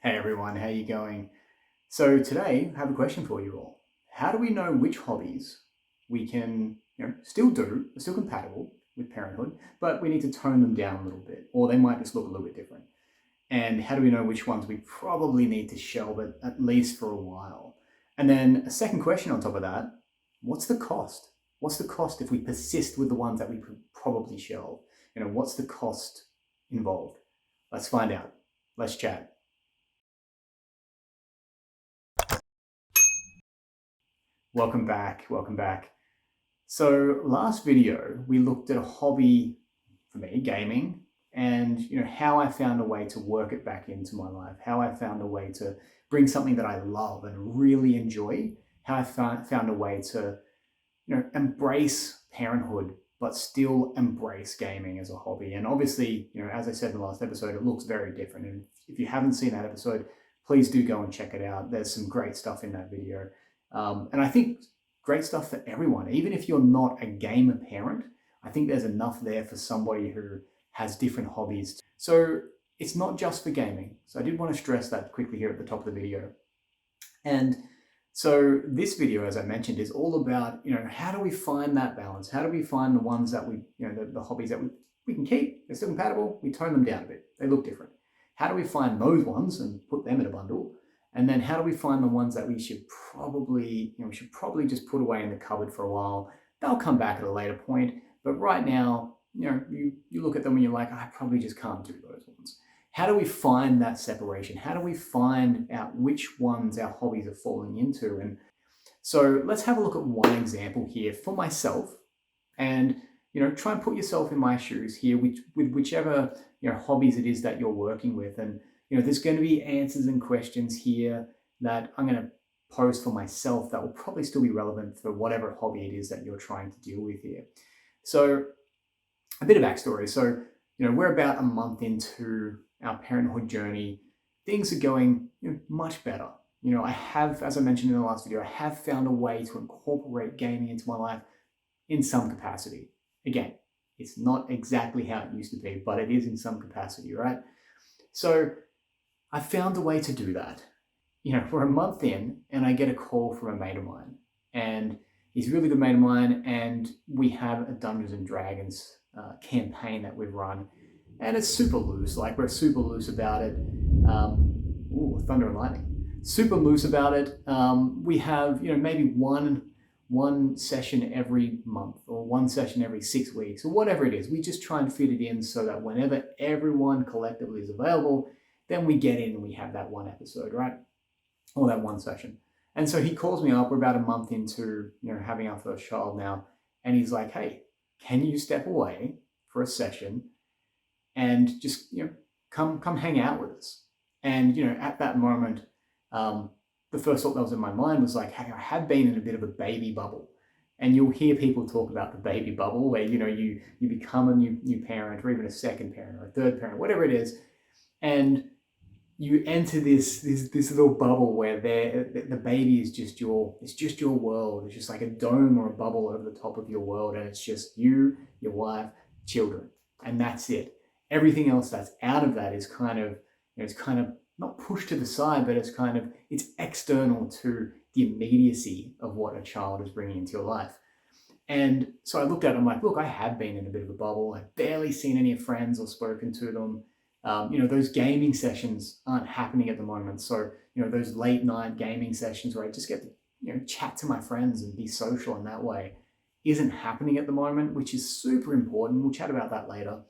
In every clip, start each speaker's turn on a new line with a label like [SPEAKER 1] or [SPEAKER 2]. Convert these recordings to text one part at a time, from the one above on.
[SPEAKER 1] Hey everyone, how you going? So today I have a question for you all. How do we know which hobbies we can, still do, are still compatible with parenthood, but we need to tone them down a little bit, or they might just look a little bit different? And how do we know which ones we probably need to shelve at least for a while? And then a second question on top of that, what's the cost? What's the cost if we persist with the ones that we probably shelve? What's the cost involved? Let's find out. Let's chat. Welcome back. Welcome back. So last video, we looked at a hobby for me, gaming, and how I found a way to work it back into my life, how I found a way to bring something that I love and really enjoy, how I found a way to embrace parenthood, but still embrace gaming as a hobby. And obviously, as I said in the last episode, it looks very different. And if you haven't seen that episode, please do go and check it out. There's some great stuff in that video. And I think great stuff for everyone. Even if you're not a gamer parent, I think there's enough there for somebody who has different hobbies. So it's not just for gaming. So I did want to stress that quickly here at the top of the video. And so this video, as I mentioned, is all about, how do we find that balance? How do we find the ones that we, the hobbies that we can keep, they're still compatible, we tone them down a bit, they look different. How do we find those ones and put them in a bundle? And then how do we find the ones that we should probably, we should probably just put away in the cupboard for a while? They'll come back at a later point. But right now, you look at them and you're like, I probably just can't do those ones. How do we find that separation? How do we find out which ones our hobbies are falling into? And so let's have a look at one example here for myself, and try and put yourself in my shoes here with whichever hobbies it is that you're working with. And there's going to be answers and questions here that I'm going to pose for myself that will probably still be relevant for whatever hobby it is that you're trying to deal with here. So a bit of backstory. So we're about a month into our parenthood journey. Things are going much better. I have, as I mentioned in the last video, I have found a way to incorporate gaming into my life in some capacity. Again, it's not exactly how it used to be, but it is in some capacity, right? So I found a way to do that. We're a month in and I get a call from a mate of mine, and he's a really good mate of mine, and we have a Dungeons and Dragons campaign that we've run, and it's super loose. Like, we're super loose about it. Thunder and lightning. Super loose about it. We have maybe one session every month, or one session every 6 weeks, or whatever it is. We just try and fit it in so that whenever everyone collectively is available, then we get in and we have that one episode, right? Or that one session. And so he calls me up. We're about a month into having our first child now, and he's like, "Hey, can you step away for a session and just come hang out with us?" And at that moment, the first thought that was in my mind was like, "Hey, I have been in a bit of a baby bubble." And you'll hear people talk about the baby bubble, where you become a new parent, or even a second parent, or a third parent, whatever it is, and you enter this little bubble where the baby is just your world. It's just like a dome or a bubble over the top of your world, and it's just you, your wife, children, and that's it. Everything else that's out of that is kind of it's kind of not pushed to the side, but it's external to the immediacy of what a child is bringing into your life. And so I looked at it, I'm like, look, I have been in a bit of a bubble. I've barely seen any friends or spoken to them. Those gaming sessions aren't happening at the moment. So, those late night gaming sessions where I just get to, chat to my friends and be social in that way isn't happening at the moment, which is super important. We'll chat about that later.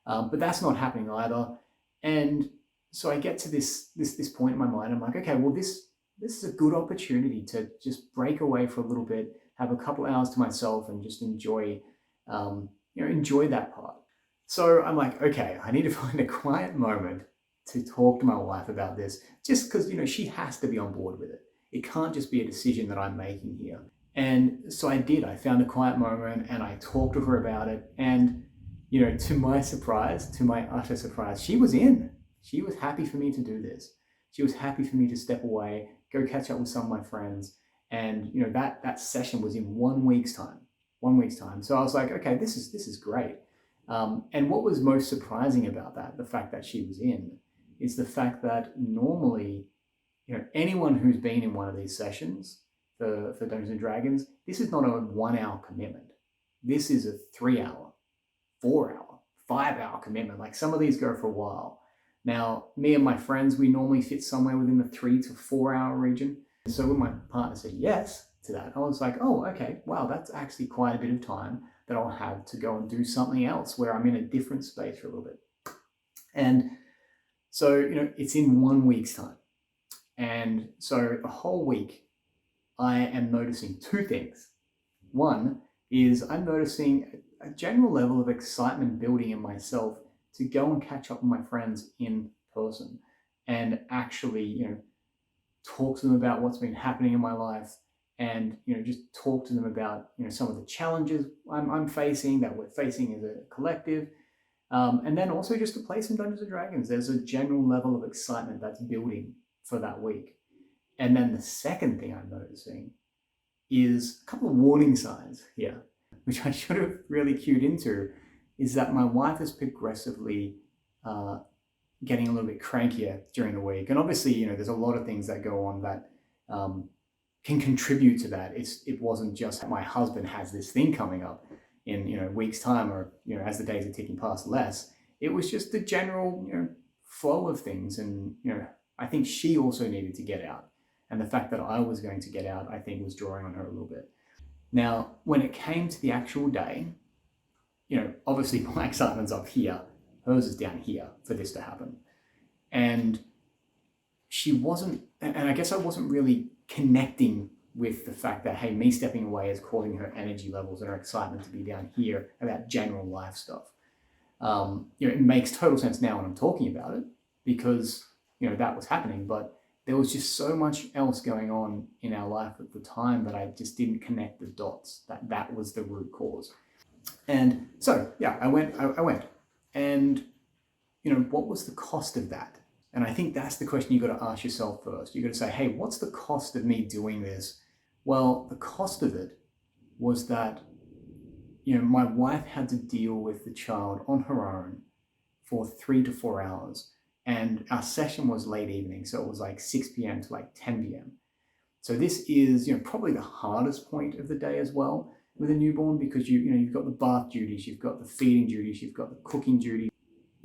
[SPEAKER 1] But that's not happening either. And so I get to this point in my mind. I'm like, okay, well, this is a good opportunity to just break away for a little bit, have a couple hours to myself, and just enjoy that part. So I'm like, okay, I need to find a quiet moment to talk to my wife about this, just because, she has to be on board with it. It can't just be a decision that I'm making here. And so I did. I found a quiet moment and I talked to her about it. And, to my surprise, to my utter surprise, she was in. She was happy for me to do this. She was happy for me to step away, go catch up with some of my friends. And, that session was in 1 week's time. 1 week's time. So I was like, okay, this is great. And what was most surprising about that, the fact that she was in, is the fact that normally, anyone who's been in one of these sessions for Dungeons and Dragons, this is not a 1 hour commitment. This is a 3 hour, 4 hour, 5 hour commitment. Like some of these go for a while. Now, me and my friends, we normally fit somewhere within the 3 to 4 hour region. So when my partner said yes to that, I was like, oh, okay, wow, that's actually quite a bit of time that I'll have to go and do something else where I'm in a different space for a little bit. And so, it's in 1 week's time. And so the whole week, I am noticing two things. One is I'm noticing a general level of excitement building in myself to go and catch up with my friends in person and actually, talk to them about what's been happening in my life and, just talk to them about, some of the challenges I'm facing, that we're facing as a collective. And then also just to play some Dungeons and Dragons. There's a general level of excitement that's building for that week. And then the second thing I'm noticing is a couple of warning signs here, which I should have really cued into, is that my wife is progressively getting a little bit crankier during the week. And obviously, there's a lot of things that go on that can contribute to that. It wasn't just my husband has this thing coming up in weeks time, or as the days are ticking past less. It was just the general flow of things, and I think she also needed to get out, and the fact that I was going to get out, I think, was drawing on her a little bit. Now, when it came to the actual day, obviously my excitement's up here, hers is down here for this to happen, and she wasn't, and I guess I wasn't really connecting with the fact that, hey, me stepping away is causing her energy levels and her excitement to be down here about general life stuff. It makes total sense now when I'm talking about it, because, that was happening, but there was just so much else going on in our life at the time that I just didn't connect the dots, that was the root cause. And so, yeah, I went. And, what was the cost of that? And I think that's the question you got to ask yourself first. You got to say, hey, what's the cost of me doing this? Well, the cost of it was that, my wife had to deal with the child on her own for 3 to 4 hours. And our session was late evening. So it was like 6 p.m. to like 10 p.m. So this is, probably the hardest point of the day as well with a newborn, because you've got the bath duties, you've got the feeding duties, you've got the cooking duty,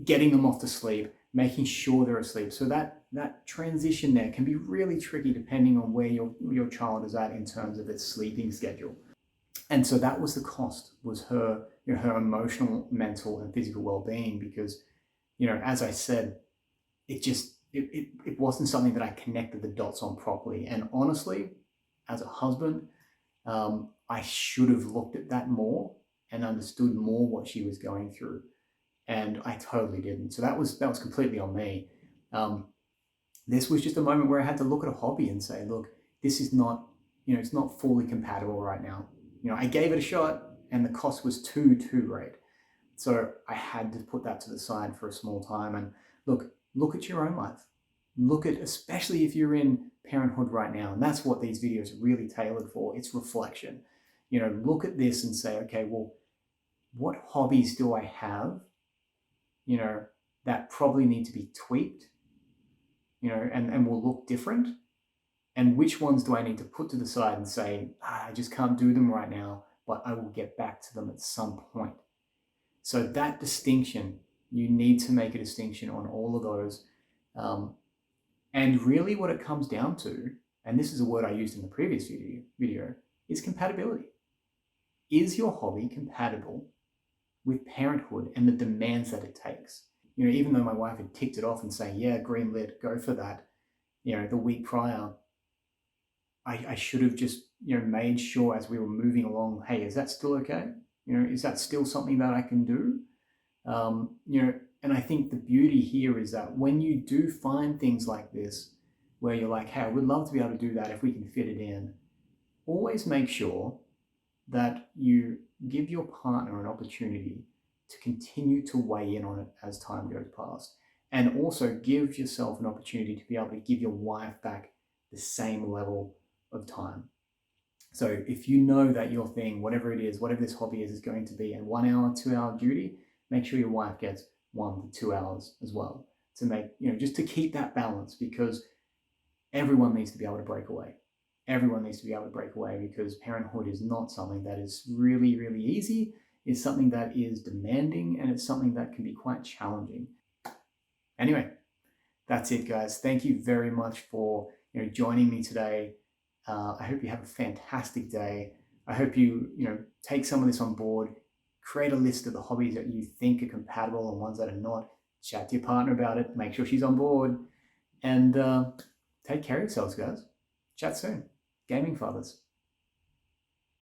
[SPEAKER 1] getting them off to sleep, making sure they're asleep. So that transition there can be really tricky depending on where your child is at in terms of its sleeping schedule. And so that was the cost, was her, her emotional, mental, and physical well-being, because, as I said, it wasn't something that I connected the dots on properly. And honestly, as a husband, I should have looked at that more and understood more what she was going through. And I totally didn't. So that was completely on me. This was just a moment where I had to look at a hobby and say, look, this is not, it's not fully compatible right now. I gave it a shot and the cost was too great. So I had to put that to the side for a small time and look at your own life. Look at, especially if you're in parenthood right now, and that's what these videos are really tailored for. It's reflection. Look at this and say, okay, well, what hobbies do I have, that probably need to be tweaked, and will look different? And which ones do I need to put to the side and say, I just can't do them right now, but I will get back to them at some point. So that distinction, you need to make a distinction on all of those. And really what it comes down to, and this is a word I used in the previous video, is compatibility. Is your hobby compatible with parenthood and the demands that it takes? Even though my wife had ticked it off and saying, yeah, green lit, go for that, the week prior, I should have just, made sure as we were moving along, hey, is that still okay? Is that still something that I can do? And I think the beauty here is that when you do find things like this, where you're like, hey, I would love to be able to do that if we can fit it in, always make sure that you give your partner an opportunity to continue to weigh in on it as time goes past. And also give yourself an opportunity to be able to give your wife back the same level of time. So if you know that your thing, whatever it is, whatever this hobby is going to be a 1 hour, 2 hour duty, make sure your wife gets 1 to 2 hours as well to make, just to keep that balance, because everyone needs to be able to break away. Everyone needs to be able to break away, because parenthood is not something that is really, really easy. It's something that is demanding, and it's something that can be quite challenging. Anyway, that's it, guys. Thank you very much for joining me today. I hope you have a fantastic day. I hope you take some of this on board. Create a list of the hobbies that you think are compatible and ones that are not. Chat to your partner about it. Make sure she's on board. And take care of yourselves, guys. Chat soon. Gaming Fathers.